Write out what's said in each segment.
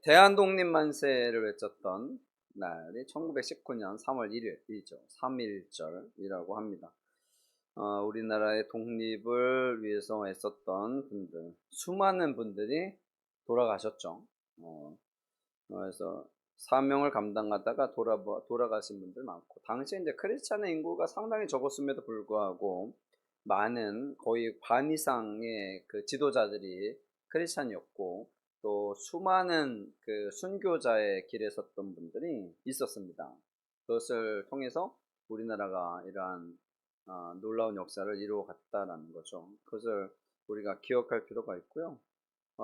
대한독립 만세를 외쳤던 날이 1919년 3월 1일이죠. 3.1절이라고 합니다. 우리나라의 독립을 위해서 애썼던 분들, 수많은 분들이 돌아가셨죠. 그래서 사명을 감당하다가 돌아가신 분들 많고, 당시에 이제 크리스찬의 인구가 상당히 적었음에도 불구하고 많은, 거의 반 이상의 그 지도자들이 크리스찬이었고, 또 수많은 그 순교자의 길에 섰던 분들이 있었습니다. 그것을 통해서 우리나라가 이러한 놀라운 역사를 이루어갔다라는 거죠. 그것을 우리가 기억할 필요가 있고요.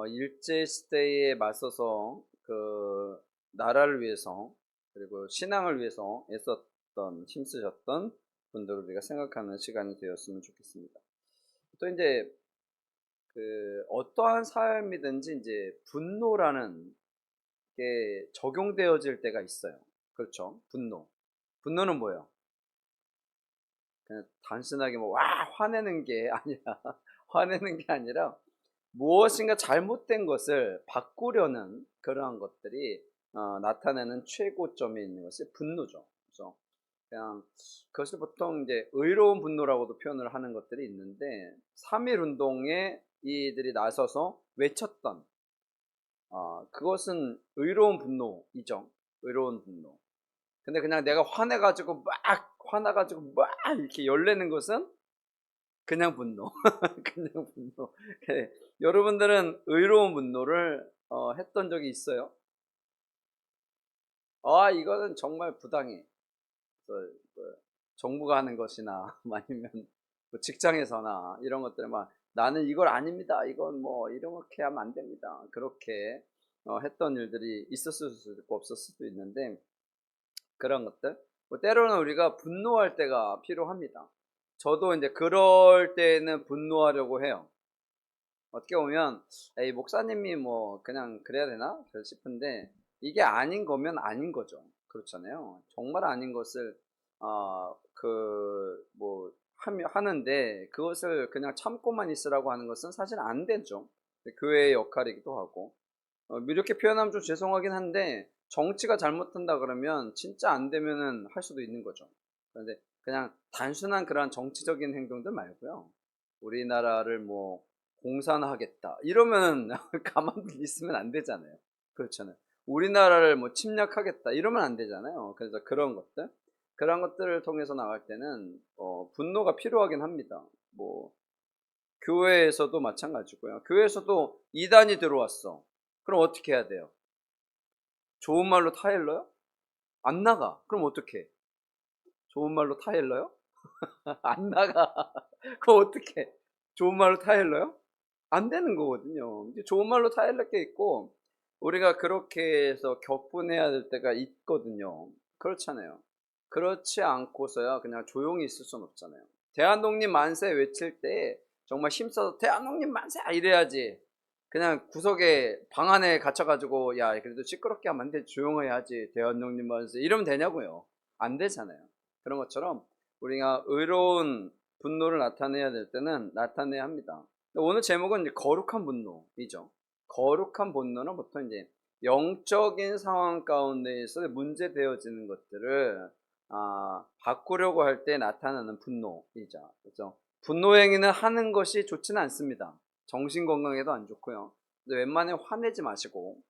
일제시대에 맞서서 그 나라를 위해서, 그리고 신앙을 위해서 애썼던, 힘쓰셨던 분들을 우리가 생각하는 시간이 되었으면 좋겠습니다. 또 이제 어떠한 삶이든지 이제 분노라는 게 적용되어질 때가 있어요. 그렇죠? 분노는 뭐예요? 그냥 단순하게 뭐 와 화내는 게 아니라 화내는 게 아니라 무엇인가 잘못된 것을 바꾸려는 그러한 것들이 나타내는 최고점에 있는 것이 분노죠. 그래서 그냥 그것을 보통 이제 의로운 분노라고도 표현을 하는 것들이 있는데, 3.1 운동에 이들이 나서서 외쳤던 그것은 의로운 분노이죠. 의로운 분노. 근데 그냥 내가 화나가지고 막 이렇게 열내는 것은 그냥 분노. 그냥 분노. 예. 여러분들은 의로운 분노를 했던 적이 있어요? 이거는 정말 부당해. 정부가 하는 것이나 아니면 뭐 직장에서나 이런 것들 막 나는 이걸 아닙니다. 이건 뭐 이렇게 하면 안 됩니다. 그렇게 했던 일들이 있었을 수도 있고 없었을 수도 있는데, 그런 것들 뭐 때로는 우리가 분노할 때가 필요합니다. 저도 이제 그럴 때는 분노하려고 해요. 어떻게 보면 에이 목사님이 뭐 그냥 그래야 되나 싶은데, 이게 아닌 거면 아닌 거죠. 그렇잖아요. 정말 아닌 것을 뭐 하는데, 그것을 그냥 참고만 있으라고 하는 것은 사실 안 되죠. 교회의 역할이기도 하고, 이렇게 표현하면 좀 죄송하긴 한데, 정치가 잘못한다 그러면 진짜 안 되면은 할 수도 있는 거죠. 그런데 그냥 단순한 그러한 정치적인 행동들 말고요, 우리나라를 뭐 공산화하겠다 이러면 가만히 있으면 안 되잖아요. 그렇잖아요. 우리나라를 뭐 침략하겠다 이러면 안 되잖아요. 그래서 그런 것들을 통해서 나갈 때는 분노가 필요하긴 합니다. 뭐 교회에서도 마찬가지고요. 교회에서도 이단이 들어왔어. 그럼 어떻게 해야 돼요? 좋은 말로 타일러요? 안 나가. 그럼 어떻게? 좋은 말로 타일러요? 안 나가. 그럼 어떻게? 좋은 말로 타일러요? 안 되는 거거든요. 이제 좋은 말로 타일러 게 있고, 우리가 그렇게 해서 격분해야 될 때가 있거든요. 그렇잖아요. 그렇지 않고서야 그냥 조용히 있을 수는 없잖아요. 대한독립 만세 외칠 때 정말 힘써서 대한독립 만세 이래야지. 그냥 구석에 방 안에 갇혀가지고 야 그래도 시끄럽게 하면 안 돼, 조용해야지, 대한독립 만세 이러면 되냐고요. 안 되잖아요. 그런 것처럼 우리가 의로운 분노를 나타내야 될 때는 나타내야 합니다. 오늘 제목은 이제 거룩한 분노이죠. 거룩한 분노는 보통 이제 영적인 상황 가운데에서 문제되어지는 것들을 바꾸려고 할 때 나타나는 분노이죠. 그래서 분노 행위는 하는 것이 좋지는 않습니다. 정신 건강에도 안 좋고요. 근데 웬만하면 화내지 마시고,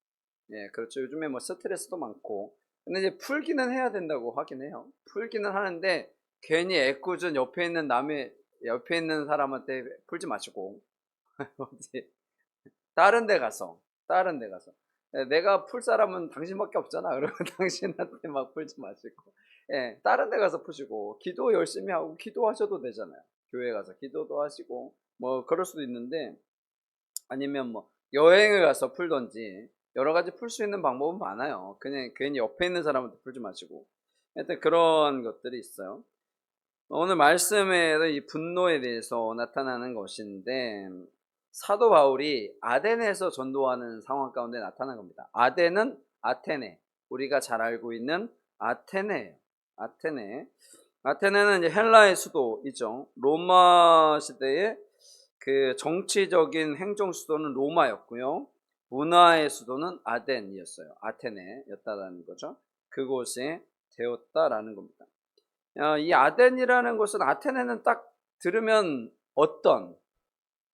예, 그렇죠. 요즘에 뭐 스트레스도 많고, 근데 이제 풀기는 해야 된다고 하긴 해요. 풀기는 하는데 괜히 애꿎은 옆에 있는 사람한테 풀지 마시고, 어디 다른 데 가서 예, 내가 풀 사람은 당신밖에 없잖아. 그러면 당신한테 막 풀지 마시고, 예, 다른 데 가서 푸시고, 기도 열심히 하고 기도하셔도 되잖아요. 교회 가서 기도도 하시고 뭐 그럴 수도 있는데, 아니면 뭐 여행을 가서 풀던지, 여러 가지 풀 수 있는 방법은 많아요. 그냥 괜히 옆에 있는 사람한테 풀지 마시고, 하여튼 그런 것들이 있어요. 오늘 말씀에도 이 분노에 대해서 나타나는 것인데, 사도 바울이 아덴에서 전도하는 상황 가운데 나타난 겁니다. 아덴은 아테네, 우리가 잘 알고 있는 아테네예요. 아테네는 이제 헬라의 수도이죠. 로마 시대의 그 정치적인 행정 수도는 로마였고요. 문화의 수도는 아덴이었어요. 아테네였다라는 거죠. 그곳에 되었다라는 겁니다. 이 아덴이라는 곳은, 아테네는 딱 들으면 어떤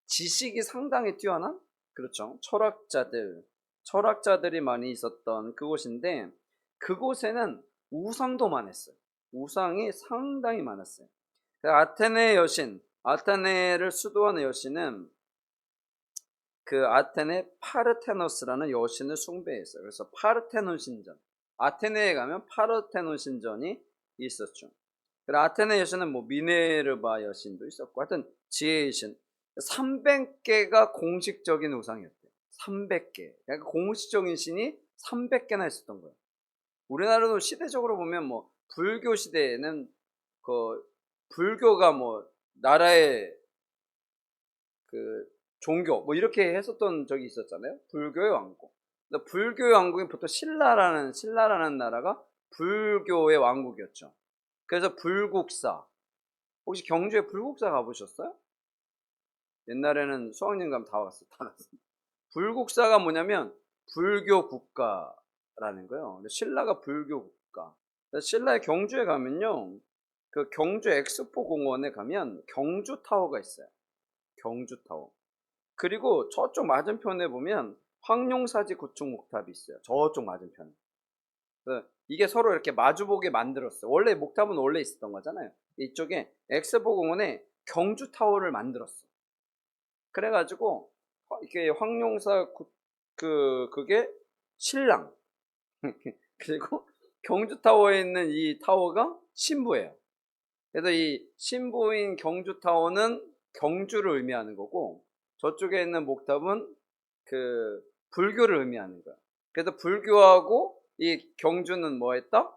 지식이 상당히 뛰어난, 그렇죠, 철학자들이 많이 있었던 그곳인데, 그곳에는 우상도 많았어요. 우상이 상당히 많았어요. 아테네 여신, 아테네를 수도하는 여신은 그 아테네 파르테노스라는 여신을 숭배했어요. 그래서 파르테논 신전, 아테네에 가면 파르테논 신전이 있었죠. 그리고 아테네 여신은 뭐 미네르바 여신도 있었고, 하여튼 지혜의 신, 300개가 공식적인 우상이었대요. 300개. 그러니까 공식적인 신이 300개나 있었던 거예요. 우리나라도 시대적으로 보면 뭐 불교 시대에는 그 불교가 뭐 나라의 그 종교 뭐 이렇게 했었던 적이 있었잖아요. 불교의 왕국. 근데 불교의 왕국이 보통 신라라는 나라가 불교의 왕국이었죠. 그래서 불국사. 혹시 경주에 불국사 가보셨어요? 옛날에는 수학여행 가면 다 왔어요. 다 갔어요. 불국사가 뭐냐면 불교 국가라는 거예요. 신라가 불교 국가. 신라의 경주에 가면요, 그 경주 엑스포 공원에 가면 경주 타워가 있어요. 경주 타워. 그리고 저쪽 맞은편에 보면 황룡사지 구축 목탑이 있어요. 저쪽 맞은편에. 이게 서로 이렇게 마주보게 만들었어요. 원래 목탑은 원래 있었던 거잖아요. 이쪽에 엑스포 공원에 경주 타워를 만들었어. 그래가지고 이게 황룡사 그게 신랑. 그리고 경주 타워에 있는 이 타워가 신부예요. 그래서 이 신부인 경주 타워는 경주를 의미하는 거고, 저쪽에 있는 목탑은 그 불교를 의미하는 거야. 그래서 불교하고 이 경주는 뭐 했다?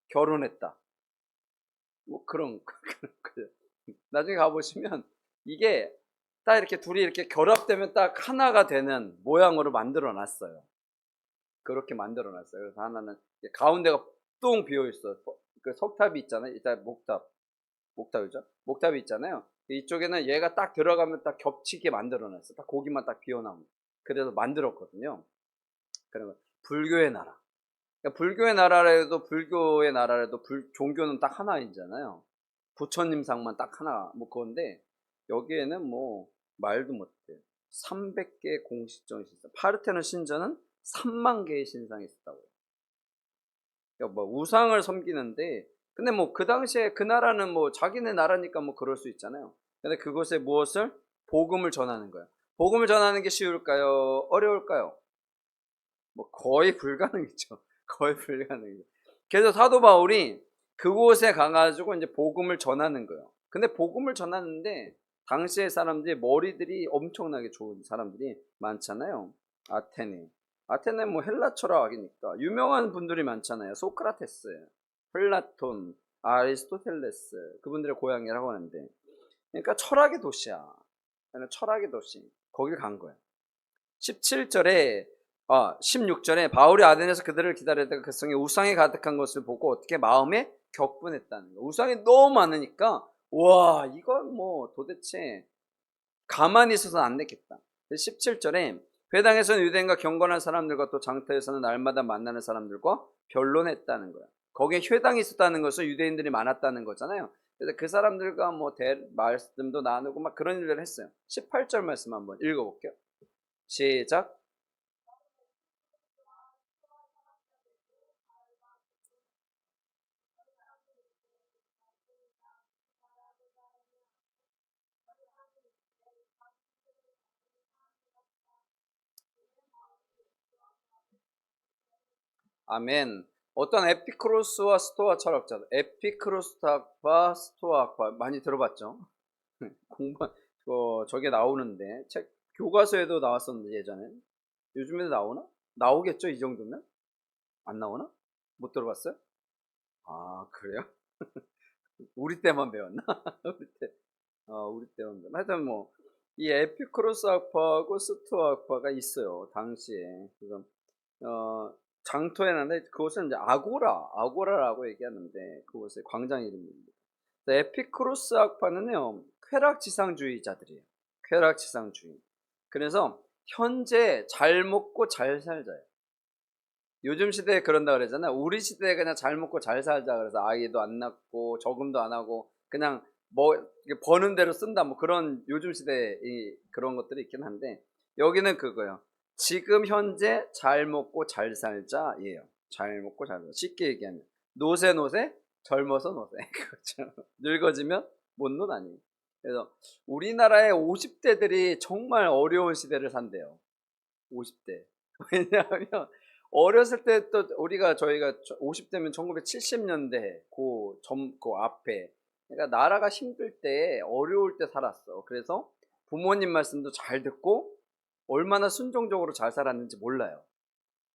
결혼했다. 뭐 그런 나중에 가보시면 이게 딱 이렇게 둘이 이렇게 결합되면 딱 하나가 되는 모양으로 만들어 놨어요. 그렇게 만들어 놨어요. 그래서 하나는 가운데가 뚱 비어 있어. 그 석탑이 있잖아요. 일단 목탑이죠. 목탑이 있잖아요. 이쪽에는 얘가 딱 들어가면 딱 겹치게 만들어 놨어. 딱 거기만 딱 비어 나오고. 그래서 만들었거든요. 그러면 불교의 나라. 그러니까 불교의 나라라도 종교는 딱 하나이잖아요. 부처님상만 딱 하나, 뭐 그건데, 여기에는 뭐 말도 못해. 300개의 공식적인 신상. 파르테논 신전은 3만 개의 신상이 있었다고요. 그러니까 뭐 우상을 섬기는데, 근데 뭐 그 당시에 그 나라는 뭐 자기네 나라니까 뭐 그럴 수 있잖아요. 근데 그곳에 무엇을? 복음을 전하는 거야. 복음을 전하는 게 쉬울까요? 어려울까요? 뭐 거의 불가능이죠. 거의 불가능이죠. 그래서 사도 바울이 그곳에 가가지고 이제 복음을 전하는 거예요. 근데 복음을 전하는데 당시의 사람들이 머리들이 엄청나게 좋은 사람들이 많잖아요. 아테네. 아테네 뭐 헬라 철학이니까 유명한 분들이 많잖아요. 소크라테스, 플라톤, 아리스토텔레스, 그분들의 고향이라고 하는데, 그러니까 철학의 도시야. 철학의 도시. 거길 간 거예요. 17절에 16절에 바울이 아덴에서 그들을 기다리다가 그 성에 우상이 가득한 것을 보고 어떻게 마음에 격분했다는 거예요. 우상이 너무 많으니까 와, 이건 뭐 도대체 가만히 있어서는 안 되겠다. 17절에 회당에서는 유대인과 경건한 사람들과 또 장터에서는 날마다 만나는 사람들과 변론했다는 거예요. 거기에 회당이 있었다는 것은 유대인들이 많았다는 거잖아요. 그래서 그 사람들과 뭐 말씀도 나누고 막 그런 일을 했어요. 18절 말씀 한번 읽어볼게요. 시작. 아멘. 어떤 에피크로스와 스토아 철학자들, 에피크로스와 스토아 학파 많이 들어봤죠? 공부 저게 나오는데 책 교과서에도 나왔었는데 예전에. 요즘에도 나오나? 나오겠죠, 이 정도면? 안 나오나? 못 들어봤어요? 아, 그래요? 우리 때만 배웠나? 우리 때만 배웠나? 하여튼 뭐 이 에피크로스 학파하고 스토아 학파가 있어요, 당시에. 그래서 어, 장터에 나는데 그곳은 이제 아고라라고 얘기하는데 그곳의 광장 이름입니다. 에피크로스 학파는요, 쾌락지상주의자들이에요. 쾌락지상주의. 그래서 현재 잘 먹고 잘 살자예요. 요즘 시대에 그런다 그러잖아요. 우리 시대에 그냥 잘 먹고 잘 살자 그래서 아이도 안 낳고 저금도 안 하고 그냥 뭐 버는 대로 쓴다 뭐 그런 요즘 시대에 그런 것들이 있긴 한데, 여기는 그거예요. 지금 현재 잘 먹고 잘 살자예요. 잘 먹고 잘 살자. 쉽게 얘기하면 노세 노세 젊어서 노세 그렇죠. 늙어지면 못 노 아니에요. 그래서 우리나라의 50대들이 정말 어려운 시대를 산대요. 50대. 왜냐하면 어렸을 때 또 저희가 50대면 1970년대 그 앞에, 그러니까 나라가 힘들 때 어려울 때 살았어. 그래서 부모님 말씀도 잘 듣고 얼마나 순종적으로 잘 살았는지 몰라요.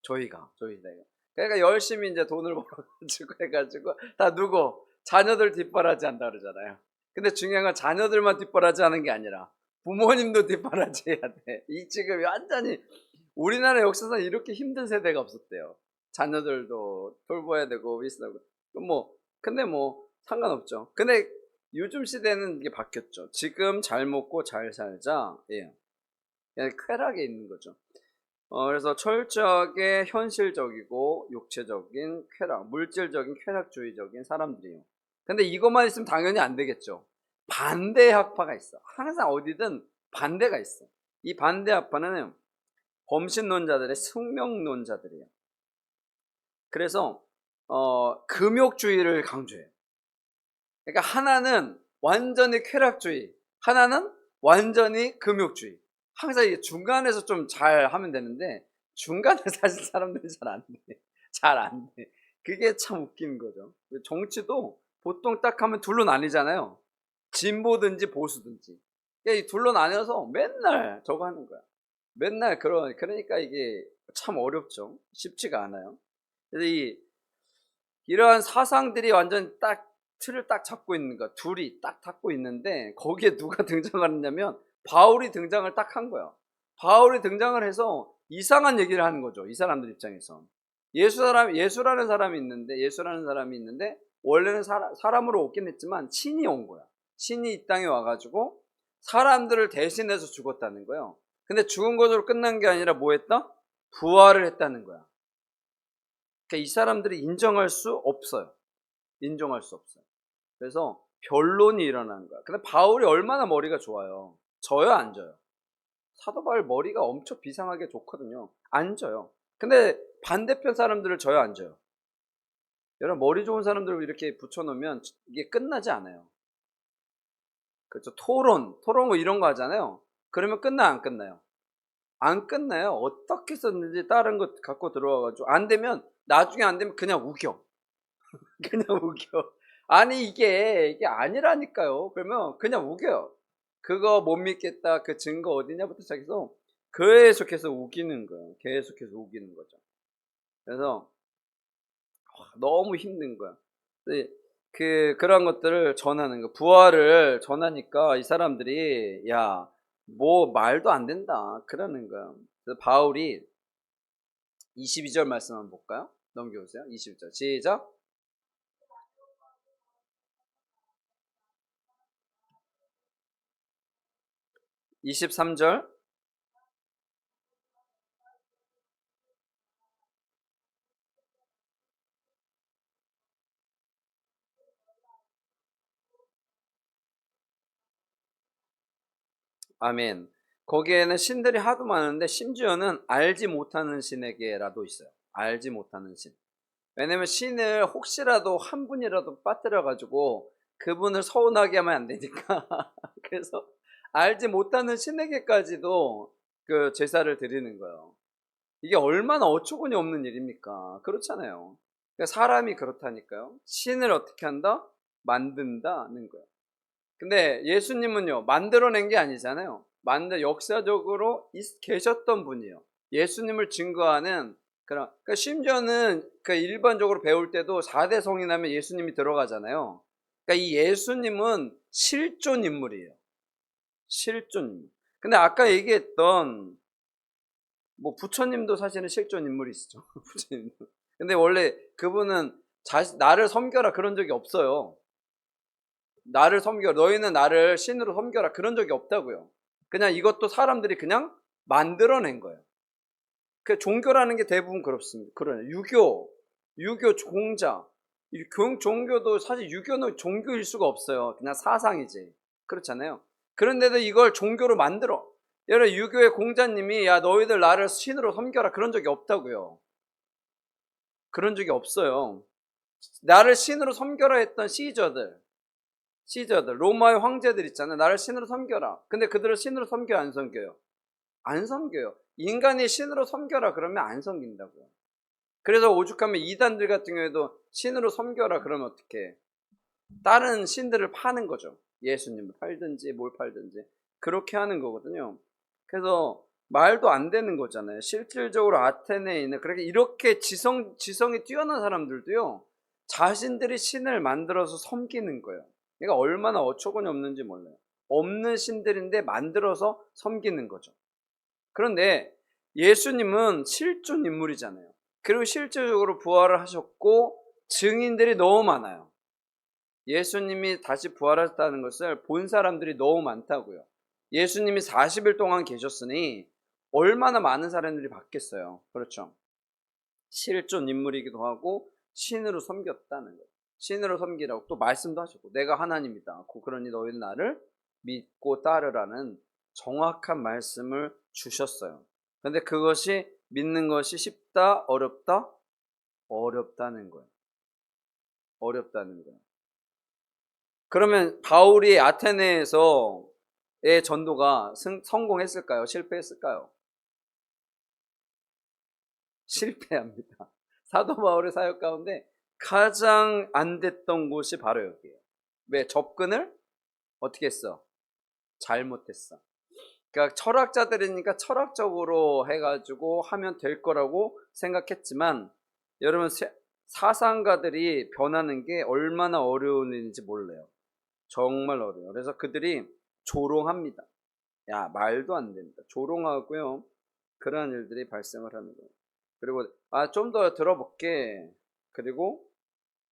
저희 시대가. 그러니까 열심히 이제 돈을 벌어가지고 해가지고 다 누구 자녀들 뒷바라지 한다 그러잖아요. 근데 중요한 건 자녀들만 뒷바라지 하는 게 아니라 부모님도 뒷바라지 해야 돼. 이 지금 완전히 우리나라 역사상 이렇게 힘든 세대가 없었대요. 자녀들도 돌봐야 되고 비싸고. 근데 뭐 상관없죠. 근데 요즘 시대는 이게 바뀌었죠. 지금 잘 먹고 잘 살자. 예. 그냥 쾌락에 있는 거죠. 그래서 철저하게 현실적이고 육체적인 쾌락, 물질적인 쾌락주의적인 사람들이에요. 근데 이것만 있으면 당연히 안 되겠죠. 반대 학파가 있어. 항상 어디든 반대가 있어. 이 반대 학파는 범신론자들의 숙명론자들이에요. 그래서 금욕주의를 강조해요. 그러니까 하나는 완전히 쾌락주의, 하나는 완전히 금욕주의. 항상 이게 중간에서 좀 잘 하면 되는데 중간에 사실 사람들이 잘 안 돼. 잘 안 돼. 그게 참 웃긴 거죠. 정치도 보통 딱 하면 둘로 나뉘잖아요. 진보든지 보수든지. 이 둘로 나뉘어서 맨날 저거 하는 거야. 맨날 그러니까 이게 참 어렵죠. 쉽지가 않아요. 그래서 이러한 사상들이 완전 딱 틀을 딱 잡고 있는 거, 둘이 딱 잡고 있는데 거기에 누가 등장하느냐면 바울이 등장을 딱 한 거야. 바울이 등장을 해서 이상한 얘기를 하는 거죠. 이 사람들 입장에서. 예수라는 사람이 있는데 원래는 사람으로 오긴 했지만 신이 온 거야. 신이 이 땅에 와가지고 사람들을 대신해서 죽었다는 거예요. 근데 죽은 것으로 끝난 게 아니라 뭐 했다? 부활을 했다는 거야. 그러니까 이 사람들이 인정할 수 없어요. 인정할 수 없어요. 그래서 변론이 일어나는 거야. 근데 바울이 얼마나 머리가 좋아요. 져요, 안 져요? 사도 바울 머리가 엄청 비상하게 좋거든요. 안 져요. 근데 반대편 사람들을 져요, 안 져요? 여러분, 머리 좋은 사람들을 이렇게 붙여놓으면 이게 끝나지 않아요. 그렇죠. 토론 뭐 이런 거 하잖아요. 그러면 안 끝나요? 안 끝나요. 어떻게 썼는지 다른 거 갖고 들어와가지고 안 되면, 나중에 안 되면 그냥 우겨. 그냥 우겨. 아니 이게 아니라니까요. 그러면 그냥 우겨요. 그거 못 믿겠다, 그 증거 어디냐부터 시작해서 계속해서 우기는 거예요. 계속해서 우기는 거죠. 그래서 너무 힘든 거야. 근데 그런 것들을 전하는 거, 부활을 전하니까 이 사람들이 야, 뭐 말도 안 된다 그러는 거야. 그래서 바울이 22절 말씀 한번 볼까요? 넘겨보세요. 22절 시작. 23절. 아멘. 거기에는 신들이 하도 많은데 심지어는 알지 못하는 신에게라도 있어요. 알지 못하는 신. 왜냐면 신을 혹시라도 한 분이라도 빠뜨려 가지고 그분을 서운하게 하면 안 되니까. 그래서 알지 못하는 신에게까지도 그 제사를 드리는 거예요. 이게 얼마나 어처구니 없는 일입니까? 그렇잖아요. 그러니까 사람이 그렇다니까요. 신을 어떻게 한다? 만든다는 거예요. 근데 예수님은요, 만들어낸 게 아니잖아요. 역사적으로 계셨던 분이에요. 예수님을 증거하는 그러니까 심지어는 그 일반적으로 배울 때도 4대 성인하면 예수님이 들어가잖아요. 그러니까 이 예수님은 실존 인물이에요. 실존 인물. 근데 아까 얘기했던 뭐 부처님도 사실은 실존 인물이시죠. 부처님도. 근데 원래 그분은 나를 섬겨라 그런 적이 없어요. 나를 섬겨, 너희는 나를 신으로 섬겨라 그런 적이 없다고요. 그냥 이것도 사람들이 그냥 만들어낸 거예요. 그 종교라는 게 대부분 그렇습니다. 그러네. 유교 공자. 종교도 사실 유교는 종교일 수가 없어요. 그냥 사상이지. 그렇잖아요. 그런데도 이걸 종교로 만들어. 예를 유교의 공자님이 야 너희들 나를 신으로 섬겨라 그런 적이 없다고요. 그런 적이 없어요. 나를 신으로 섬겨라 했던 시저들 로마의 황제들 있잖아요. 나를 신으로 섬겨라. 근데 그들을 신으로 섬겨요, 안 섬겨요? 안 섬겨요. 인간이 신으로 섬겨라 그러면 안 섬긴다고요. 그래서 오죽하면 이단들 같은 경우에도 신으로 섬겨라 그러면 어떻게 다른 신들을 파는 거죠. 예수님을 팔든지 뭘 팔든지 그렇게 하는 거거든요. 그래서 말도 안 되는 거잖아요. 실질적으로 아테네에 있는 그렇게 이렇게 지성이 뛰어난 사람들도요 자신들이 신을 만들어서 섬기는 거예요. 그러니까 얼마나 어처구니 없는지 몰라요. 없는 신들인데 만들어서 섬기는 거죠. 그런데 예수님은 실존 인물이잖아요. 그리고 실질적으로 부활을 하셨고 증인들이 너무 많아요. 예수님이 다시 부활하셨다는 것을 본 사람들이 너무 많다고요. 예수님이 40일 동안 계셨으니 얼마나 많은 사람들이 봤겠어요. 그렇죠. 실존 인물이기도 하고 신으로 섬겼다는 거예요. 신으로 섬기라고 또 말씀도 하셨고 내가 하나님이다. 그러니 너희는 나를 믿고 따르라는 정확한 말씀을 주셨어요. 그런데 그것이 믿는 것이 쉽다, 어렵다? 어렵다는 거예요. 어렵다는 거예요. 그러면 바울이 아테네에서의 전도가 성공했을까요? 실패했을까요? 실패합니다. 사도 바울의 사역 가운데 가장 안 됐던 곳이 바로 여기예요. 왜? 접근을 어떻게 했어? 잘못했어. 그러니까 철학자들이니까 철학적으로 해가지고 하면 될 거라고 생각했지만 여러분 사상가들이 변하는 게 얼마나 어려운 일인지 몰라요. 정말 어려워요. 그래서 그들이 조롱합니다. 야 말도 안 된다. 조롱하고요. 그러한 일들이 발생을 하는 거예요. 그리고 좀 더 들어볼게. 그리고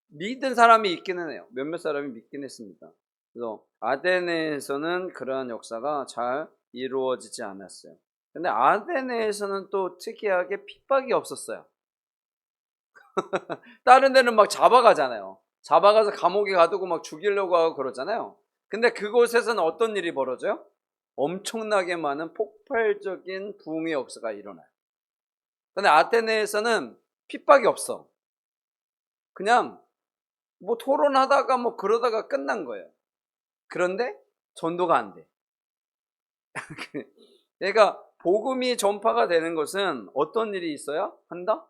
믿은 사람이 있기는 해요. 몇몇 사람이 믿긴 했습니다. 그래서 아테네에서는 그러한 역사가 잘 이루어지지 않았어요. 근데 아테네에서는 또 특이하게 핍박이 없었어요. 다른 데는 막 잡아가잖아요. 잡아가서 감옥에 가두고 막 죽이려고 하고 그러잖아요. 근데 그곳에서는 어떤 일이 벌어져요? 엄청나게 많은 폭발적인 부흥의 역사가 일어나요. 근데 아테네에서는 핍박이 없어. 그냥 뭐 토론하다가 뭐 그러다가 끝난 거예요. 그런데 전도가 안 돼. 그러니까 복음이 전파가 되는 것은 어떤 일이 있어야 한다?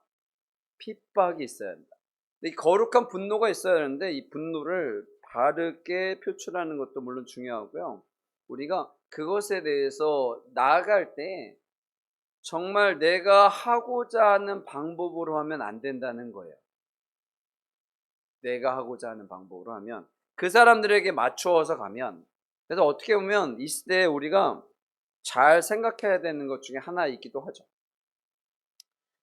핍박이 있어야 한다. 이 거룩한 분노가 있어야 하는데 이 분노를 바르게 표출하는 것도 물론 중요하고요. 우리가 그것에 대해서 나아갈 때 정말 내가 하고자 하는 방법으로 하면 안 된다는 거예요. 내가 하고자 하는 방법으로 하면 그 사람들에게 맞추어서 가면 그래서 어떻게 보면 이 시대에 우리가 잘 생각해야 되는 것 중에 하나이기도 하죠.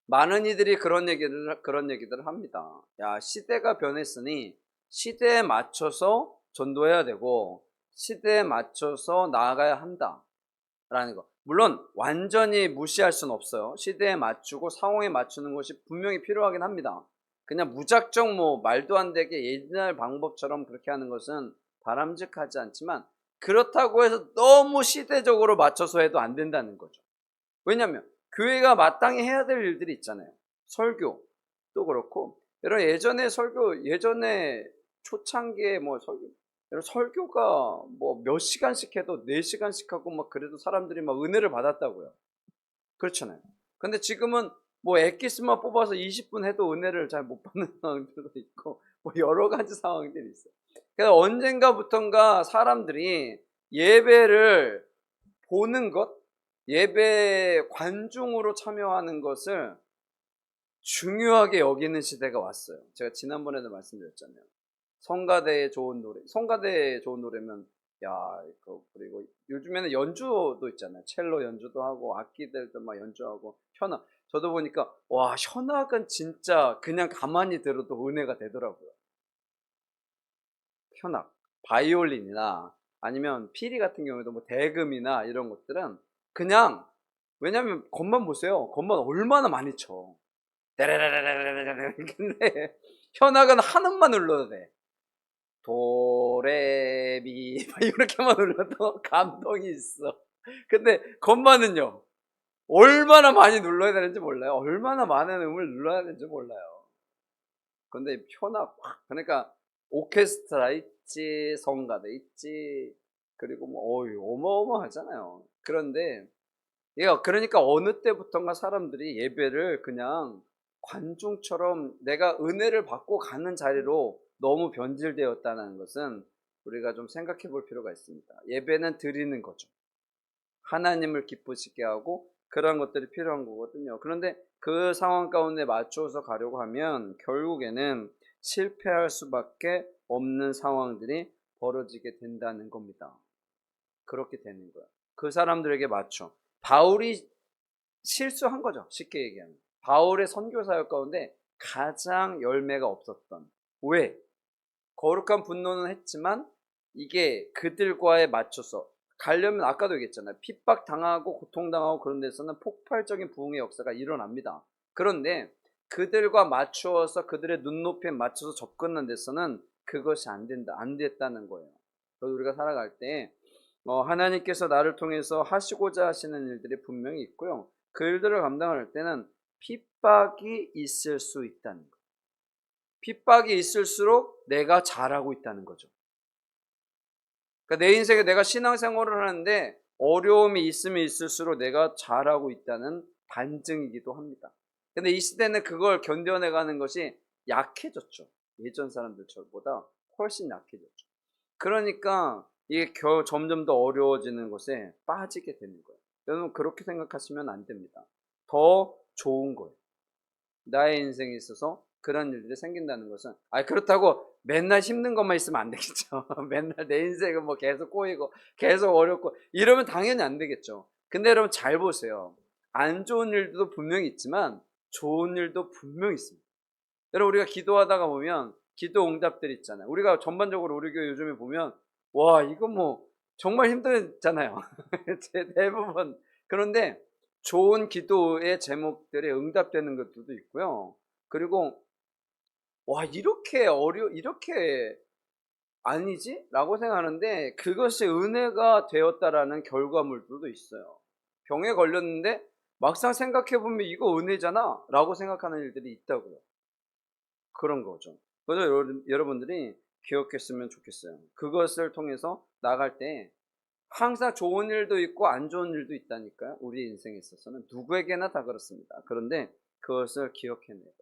많은 이들이 그런 얘기들을 합니다. 야, 시대가 변했으니 시대에 맞춰서 전도해야 되고 시대에 맞춰서 나아가야 한다라는 거. 물론 완전히 무시할 수는 없어요. 시대에 맞추고 상황에 맞추는 것이 분명히 필요하긴 합니다. 그냥 무작정 뭐 말도 안 되게 옛날 방법처럼 그렇게 하는 것은 바람직하지 않지만 그렇다고 해서 너무 시대적으로 맞춰서 해도 안 된다는 거죠. 왜냐하면 교회가 마땅히 해야 될 일들이 있잖아요. 설교도 그렇고 여러분 예전에 초창기에 뭐 설교가 뭐 몇 시간씩 해도 4시간씩 하고 막 그래도 사람들이 막 은혜를 받았다고요. 그렇잖아요. 근데 지금은 뭐 엑기스만 뽑아서 20분 해도 은혜를 잘 못 받는 상황들도 있고 뭐 여러 가지 상황들이 있어요. 그래서 언젠가부턴가 사람들이 예배를 보는 것, 예배 관중으로 참여하는 것을 중요하게 여기는 시대가 왔어요. 제가 지난번에도 말씀드렸잖아요. 성가대에 좋은 노래면 그리고 요즘에는 연주도 있잖아요. 첼로 연주도 하고 악기들도 막 연주하고 현악. 저도 보니까 와 현악은 진짜 그냥 가만히 들어도 은혜가 되더라고요. 현악, 바이올린이나 아니면 피리 같은 경우에도 뭐 대금이나 이런 것들은 그냥 왜냐면 건반 보세요. 건반 얼마나 많이 쳐. 따라라라라라라라. 근데 현악은 한 음만 눌러도 돼. 도레미 이렇게만 눌러도 감동이 있어. 근데 건반은요. 얼마나 많이 눌러야 되는지 몰라요. 얼마나 많은 음을 눌러야 되는지 몰라요. 근데 현악 그러니까 오케스트라 있지, 성가대 있지, 그리고 뭐 어이 어마어마하잖아요. 그런데 얘가 그러니까 어느 때부턴가 사람들이 예배를 그냥 관중처럼 내가 은혜를 받고 가는 자리로 너무 변질되었다는 것은 우리가 좀 생각해 볼 필요가 있습니다. 예배는 드리는 거죠. 하나님을 기쁘시게 하고 그런 것들이 필요한 거거든요. 그런데 그 상황 가운데 맞춰서 가려고 하면 결국에는 실패할 수밖에 없는 상황들이 벌어지게 된다는 겁니다. 그렇게 되는 거예요. 그 사람들에게 맞춰. 바울이 실수한 거죠. 쉽게 얘기하면. 바울의 선교 사역 가운데 가장 열매가 없었던. 왜? 거룩한 분노는 했지만 이게 그들과에 맞춰서 가려면 아까도 얘기했잖아요. 핍박당하고 고통당하고 그런 데서는 폭발적인 부흥의 역사가 일어납니다. 그런데 그들과 맞추어서 그들의 눈높이에 맞춰서 접근하는 데서는 그것이 안 된다, 안 됐다는 거예요. 그래서 우리가 살아갈 때 하나님께서 나를 통해서 하시고자 하시는 일들이 분명히 있고요. 그 일들을 감당할 때는 핍박이 있을 수 있다는 거예요. 핍박이 있을수록 내가 잘하고 있다는 거죠. 그러니까 내 인생에 내가 신앙생활을 하는데 어려움이 있으면 있을수록 내가 잘하고 있다는 반증이기도 합니다. 근데 이 시대는 그걸 견뎌내가는 것이 약해졌죠. 예전 사람들보다 훨씬 약해졌죠. 그러니까 이게 점점 더 어려워지는 것에 빠지게 되는 거예요. 여러분 그렇게 생각하시면 안 됩니다. 더 좋은 거예요. 나의 인생에 있어서 그런 일들이 생긴다는 것은 그렇다고 맨날 힘든 것만 있으면 안 되겠죠. 맨날 내 인생은 뭐 계속 꼬이고 계속 어렵고 이러면 당연히 안 되겠죠. 근데 여러분 잘 보세요. 안 좋은 일도 분명히 있지만 좋은 일도 분명히 있습니다. 여러분 우리가 기도하다가 보면 기도 응답들 있잖아요. 우리가 전반적으로 우리 교회 요즘에 보면 와 이거 뭐 정말 힘들잖아요. 대부분. 그런데 좋은 기도의 제목들이 응답되는 것들도 있고요. 그리고 와 이렇게 아니지? 라고 생각하는데 그것이 은혜가 되었다라는 결과물들도 있어요. 병에 걸렸는데 막상 생각해보면 이거 은혜잖아 라고 생각하는 일들이 있다고요. 그런 거죠. 그래서 여러분들이 기억했으면 좋겠어요. 그것을 통해서 나갈 때 항상 좋은 일도 있고 안 좋은 일도 있다니까요. 우리 인생에 있어서는 누구에게나 다 그렇습니다. 그런데 그것을 기억해내고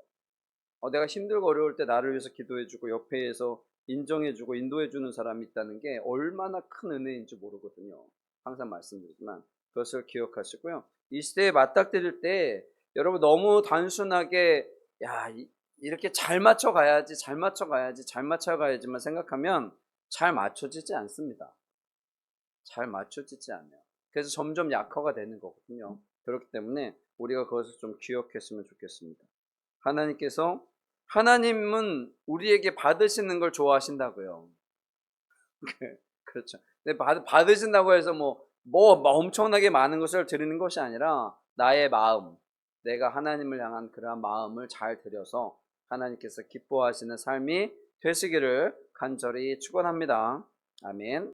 내가 힘들고 어려울 때 나를 위해서 기도해주고 옆에서 인정해주고 인도해주는 사람이 있다는 게 얼마나 큰 은혜인지 모르거든요. 항상 말씀드리지만 그것을 기억하시고요. 이 시대에 맞닥뜨릴 때 여러분 너무 단순하게 이렇게 잘 맞춰가야지 잘 맞춰가야지 잘 맞춰가야지만 생각하면 잘 맞춰지지 않습니다. 잘 맞춰지지 않아요. 그래서 점점 약화가 되는 거거든요. 그렇기 때문에 우리가 그것을 좀 기억했으면 좋겠습니다. 하나님은 우리에게 받으시는 걸 좋아하신다고요. 그렇죠. 근데 받으신다고 해서 뭐 엄청나게 많은 것을 드리는 것이 아니라 나의 마음, 내가 하나님을 향한 그러한 마음을 잘 드려서 하나님께서 기뻐하시는 삶이 되시기를 간절히 축원합니다. 아멘.